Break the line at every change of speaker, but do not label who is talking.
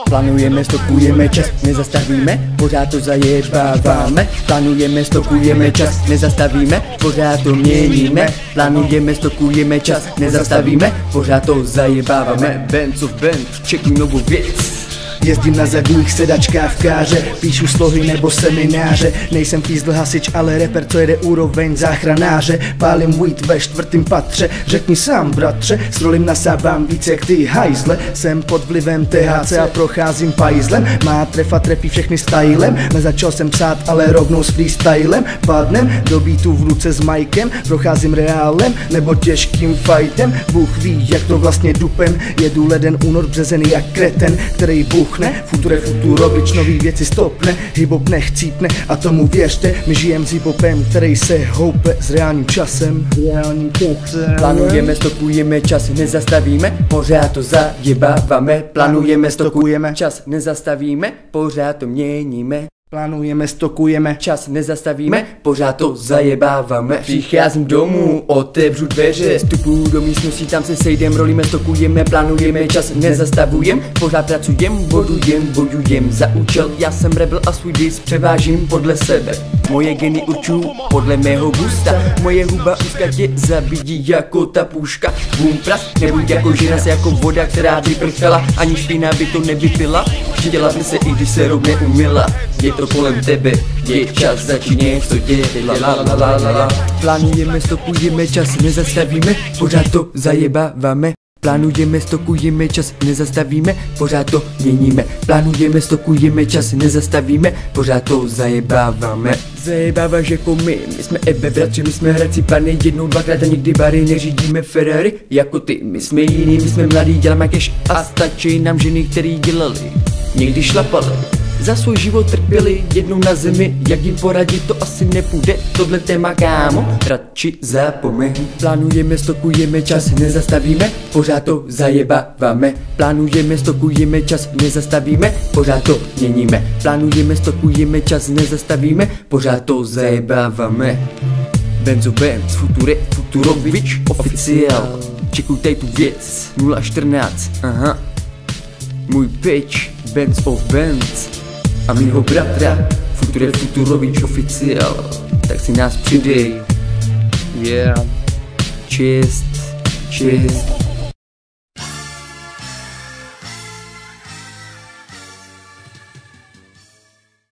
Plánujeme, stopujeme čas, nezastavíme, pořád to zajebáváme. Plánujeme, stopujeme čas, nezastavíme, pořád to měníme. Plánujeme, stopujeme čas, nezastavíme, pořád to zajebáváme. Bands of Band, čekuj novou věc.
Jezdím na zadních sedačkách v káře, píšu slohy nebo semináře. Nejsem fízl hasič, ale rapper, co jede úroveň záchranáře. Pálím weed ve 4. patře, řekni sám bratře, s rolím nasávám víc jak ty hajzle. Jsem pod vlivem THC a procházím pajzlem. Má trefa trefí všechny stylem, nezačal jsem psát, ale rovnou s freestylem. Padnem do beatu v ruce s mikem, procházím reálem nebo těžkým fightem. Bůh ví, jak to vlastně dupem, jedu leden, únor, březen jak kreten, který buchne. Futurovič nový věci stopne, hip-hop nechcípne a tomu věřte. My žijem s hip-hopem, který se houpe s reálním časem.
Plánujeme, stopujeme čas, nezastavíme, pořád to zajebáváme. Plánujeme, stopujeme čas, nezastavíme, pořád to měníme.
Plánujeme, stokujeme
čas, nezastavíme, pořád to zajebáváme. Přicházím domů, otevřu dveře, vstupuju do místnosti, tam se sejdem, rolíme, stokujeme, plánujeme, čas, nezastavujem, pořád pracujem, bojujem za účel, já jsem rebel a svůj dis převážím podle sebe. Moje geny určuju podle mého gusta, moje huba úzka tě zabíjí jako ta puška. Bum pras, nebuď jako žena se jako voda, která vyprchala, ani špína by to nevypila. Chtěla by se, i když se rok neumila. Je to kolem tebe, je čas, začíně, co děje, la. Plánujeme, stopujeme čas, nezastavíme, pořád to zajebáváme. Plánujeme, stokujeme čas, nezastavíme, pořád to měníme. Plánujeme, stokujeme čas, nezastavíme, pořád to zajebáváme. Zajebáváš jako my jsme ebe bratři, my jsme hradci pany, jednou, dvakrát a nikdy bary, neřídíme Ferrari jako ty. My jsme jiný, my jsme mladí, děláme cash a stačí nám ženy, který dělali, někdy šlapali. Za svůj život trpěli, jednou na zemi, jak jim poradit, to asi nepůjde, tohle téma kámo, radši zapomeň. Plánujeme, stokujeme čas, nezastavíme, pořád to zajebáváme. Plánujeme, stokujeme čas, nezastavíme, pořád to měníme. Plánujeme, stokujeme čas, nezastavíme, pořád to zajebáváme. Bands of Bands, Futurovič, oficiál, čekujte tu věc, 014, aha. Můj pitch, Bands of Bands a mýho bratra, Futurovič oficiál, tak si nás přidej. Yeah, čist.